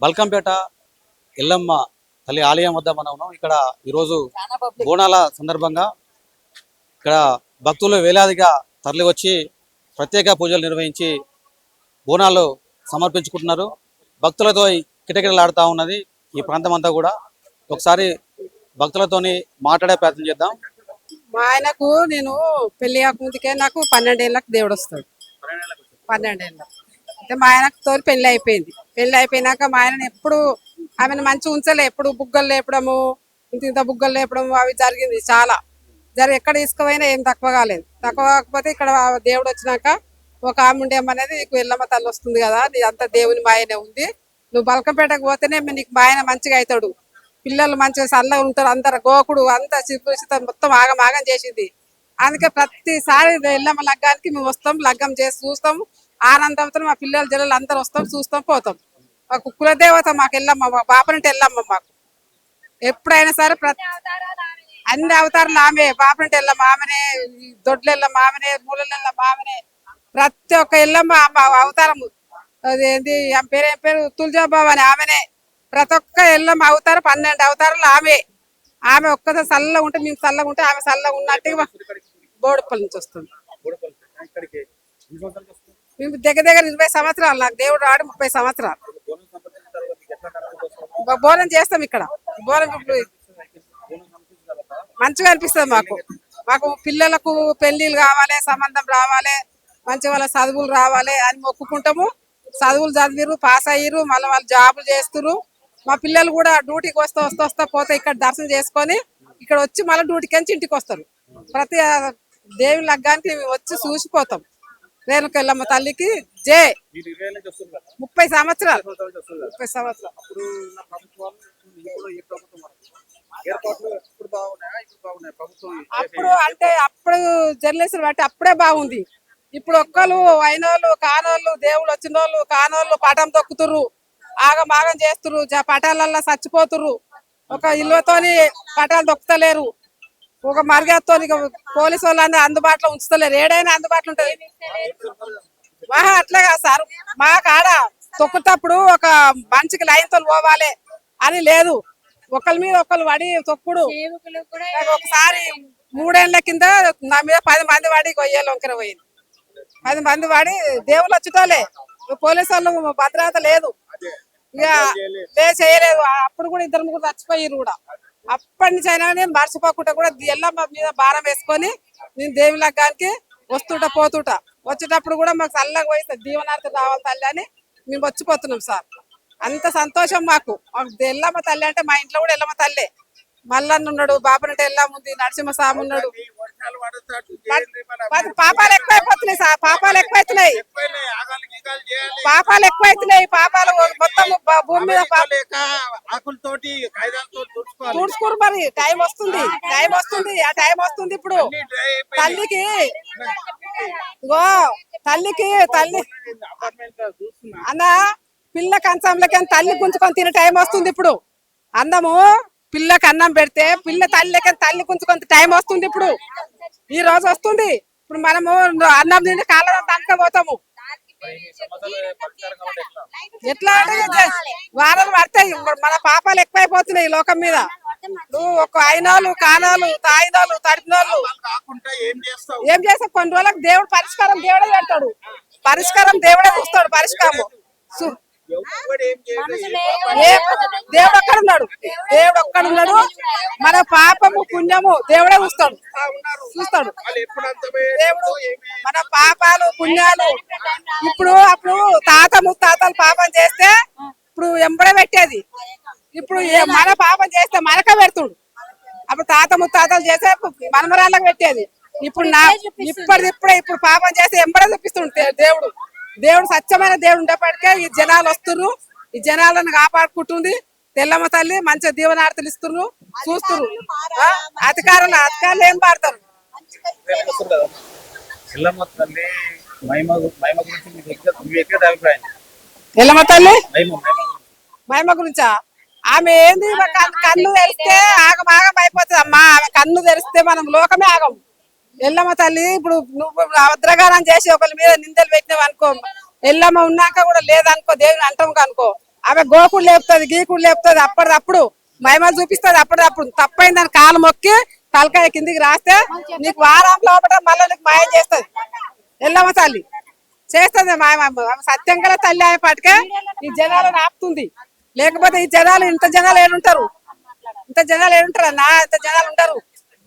బల్కంపేట ఎల్లమ్మ తల్లి ఆలయం వద్ద మనం ఉన్నాం. ఇక్కడ ఈరోజు బోనాల సందర్భంగా ఇక్కడ భక్తులు వేలాదిగా తరలి వచ్చి ప్రత్యేక పూజలు నిర్వహించి బోనాలు సమర్పించుకుంటున్నారు. భక్తులతో కిటకిటలాడుతూ ఉన్నది ఈ ప్రాంతం అంతా కూడా. ఒకసారి భక్తులతోని మాట్లాడే ప్రయత్నం చేద్దాం. మా ఆయనకు నేను పెళ్లి కాకముందుకే నాకు 12 ఏళ్ళకి దేవుడు వస్తాడు. 12 ఏళ్ళ అయితే మా ఆయనకు తోలి పెళ్లి అయిపోయింది. పెళ్లి అయిపోయినాక మా ఆయన ఎప్పుడు ఆమెను మంచిగా ఉంచలే. ఎప్పుడు బుగ్గలు లేపడము, ఇంత బుగ్గలు లేపడము అవి జరిగింది చాలా. ఎక్కడ తీసుకుపోయినా ఏం తక్కువ కాలేదు. తక్కువ కాకపోతే ఇక్కడ దేవుడు వచ్చినాక ఒక ఆమె ఉండేమనేది నీకు ఎల్లమ్మ తల్లి వస్తుంది కదా, నీ అంత దేవుని మాయనే ఉంది, నువ్వు బల్కంపేటకు పోతేనే నీకు మా ఆయన మంచిగా అవుతాడు, పిల్లలు మంచిగా చల్లగా ఉంటారు, అందరు గోకుడు అంతా చిరుత మొత్తం ఆగం చేసింది. అందుకే ప్రతిసారి ఎల్లమ్మ లగ్గానికి మేము వస్తాం, లగ్గం చేసి చూస్తాం, ఆనందంతో మా పిల్లల జల్లలు అందరు వస్తాం, చూస్తాం, పోతాం. మాకు కులదేవత మాకు ఎల్లమ్మ, మా బాపనంటే ఎల్లమ్మ. మాకు ఎప్పుడైనా సరే అన్ని అవతారాలు ఆమె. బాపనంటే ఎల్లమ్మ ఆమెనే, దొడ్ల ఎల్లమ్మ ఆమెనే, మూలల ఎల్లమ్మ ఆమెనే, ప్రతి ఒక్క ఎల్లమ్మ అవతారము. అదేంటి ఆమె పేరు పేరు తులజాబాబు అని ఆమెనే. ప్రతి ఒక్క ఎల్లమ్మ అవతారం 12 అవతారాలు ఆమె. ఆమె ఒక్కసారి చల్లగా ఉంటే మేము చల్లగా ఉంటే ఆమె చల్లగా ఉన్నట్టు. బోడుపల్లి నుంచి వస్తుంది. మేము దగ్గర 20 సంవత్సరాలు. నాకు దేవుడు రాడు 30 సంవత్సరాలు. బోనం చేస్తాం ఇక్కడ. బోనం మంచిగా అనిపిస్తుంది మాకు. మాకు పిల్లలకు పెళ్లిళ్ళు కావాలి, సంబంధం రావాలి, మంచి వాళ్ళ చదువులు రావాలి అని మొక్కుకుంటాము. చదువులు చదివిరు, పాస్ అయ్యారు, మళ్ళీ వాళ్ళు జాబులు చేస్తున్నారు. మా పిల్లలు కూడా డ్యూటీకి వస్తా పోతే ఇక్కడ దర్శనం చేసుకొని ఇక్కడ వచ్చి మళ్ళీ డ్యూటీకి నుంచి ఇంటికి వస్తారు. ప్రతి దేవుని లగ్గానికి వచ్చి చూసిపోతాం. రేణుక ఎల్లమ్మ తల్లికి జై. 30 సంవత్సరాలు. 30 సంవత్సరాలు. అప్పుడు అంటే అప్పుడు జర్నలిస్టులు బట్టి అప్పుడే బాగుంది. ఇప్పుడు ఒక్కరు అయినోళ్ళు కానోళ్ళు, దేవుడు వచ్చిన వాళ్ళు కానోళ్ళు పటం తొక్కుతుర్రు, ఆగం చేస్తురు, పటాలల్లో చచ్చిపోతుర్రు. ఒక ఇల్లుతోని పటాలు తొక్కుతలేరు, ఒక మర్యాదతో పోలీసు వాళ్ళని అందుబాటులో ఉంచుతలేరు. ఏడైనా అందుబాటులో ఉంటది. అట్లా కాదు సార్, మా కాడ తొక్కుతప్పుడు ఒక మంచికి లైన్తో పోవాలి అని లేదు. ఒకరి మీద ఒకరు పడి తొక్కుడు. ఒకసారి 3 ఏళ్ల కింద నా మీద 10 మంది వాడి గొయ్యేలు వంకర పోయింది. 10 మంది వాడి దేవుళ్ళు వచ్చుటోలే, పోలీసు వాళ్ళు భద్రత లేదు, ఇక చేయలేదు. అప్పుడు కూడా 2-3 చచ్చిపోయారు కూడా. అప్పటి నుంచి అయినా నేను మర్చిపోకుండా కూడా ఎల్లమ్మ మీద భారం వేసుకొని నేను దేవి లగ్గానికి వస్తుంటా పోతుంటా. వచ్చేటప్పుడు కూడా మాకు చల్లగా పోయి దీవనార్థం రావాలి తల్లి అని మేము వచ్చిపోతున్నాం సార్. అంత సంతోషం మాకు. ఎల్లమ్మ తల్లి అంటే మా ఇంట్లో కూడా ఎల్లమ్మ తల్లే. మల్లన్న ఉన్నాడు, బాపనంటే ఎల్లమ్మ ఉంది, నరసింహస్వామి ఉన్నాడు. పాపాలు ఎక్కువైపోతున్నాయి సార్, పాపాలు ఎక్కువైతున్నాయి. పాపాలు మొత్తం భూమి మీద తుడుచుకోరు. మరి టైం వస్తుంది. ఆ టైం వస్తుంది. ఇప్పుడు తల్లికి తల్లి అన్న పిల్ల కంచంలోకి తల్లి గుంజుకొని తినే టైం వస్తుంది. ఇప్పుడు అన్నము పిల్లకి అన్నం పెడితే పిల్ల తల్లి గుంజుకొని టైం వస్తుంది. ఇప్పుడు ఈ రోజు వస్తుంది. ఇప్పుడు మనము అన్నం తింటే కాళ్ళ దానికపోతాము. ఎట్లా అంటే వారాలు పడతాయి. మన పాపాలు ఎక్కువైపోతున్నాయి ఈ లోకం మీద. ఒక అయినోళ్ళు కానోళ్ళు తాయినోళ్ళు తడిపినోళ్ళు ఏం చేస్తా. కొన్ని రోజులకు దేవుడు పరిష్కారం దేవుడే పెడతాడు. పరిష్కారం దేవుడే చూస్తాడు. పరిష్కారం దేవుడు ఒక్కడున్నాడు. మన పాపము పుణ్యము దేవుడే చూస్తాడు. దేవుడు మన పాపాలు పుణ్యాలు. అప్పుడు తాత ముత్తాతలు పాపం చేస్తే ఇప్పుడు ఎంబడే పెట్టేది. ఇప్పుడు మన పాపం చేస్తే మనక పెడుతుడు. అప్పుడు తాత ముత్తాతలు చేస్తే మనమరాళ్ళకి పెట్టేది. ఇప్పుడు పాపం చేస్తే ఎంబడే చూపిస్తుండు దేవుడు. సత్యమైన దేవుడు ఉండేప్పటికే ఈ జనాలు వస్తున్నారు. ఈ జనాలను కాపాడుకుంటుంది తెల్లమ్మ తల్లి. మంచిగా దీవనార్థులు ఇస్తున్నారు, చూస్తున్నారు. అధికారులు ఏం పాడతారు. ఎల్లమ్మ తల్లి మహిమ గురించా? ఆమె ఏంది, కన్ను తెరిస్తే ఆగం అయిపోతుంది అమ్మా. ఆమె కన్ను తెరిస్తే మనం లోకమే ఆగం. ఎల్లమ్మ తల్లి ఇప్పుడు నువ్వు అద్రగానం చేసి ఒకరి మీద నిందలు పెట్టినావు అనుకో, ఎల్లమ్మ ఉన్నాక కూడా లేదనుకో, దేవుని అంటాం అనుకో, ఆమె గోకుడు లేపుతుంది, గీకుడు లేపుతుంది, అప్పటిదప్పుడు మహిమలు చూపిస్తుంది. అప్పటిదప్పుడు తప్పైంది దాని కాలు మొక్కి తలకాయ కిందికి రాస్తే నీకు వారం లోపల మళ్ళీ నీకు మాయం చేస్తుంది. ఎల్లమ్మ తల్లి చేస్తుంది మాయ. ఆమె సత్యం గల తల్లి అయ్యేపాటికే ఈ జనాలను ఆపుతుంది. లేకపోతే ఈ జనాలు ఇంత జనాలు ఏడుంటారు, ఇంత జనాలు ఏడుంటారు అన్న, ఇంత జనాలు ఉంటారు.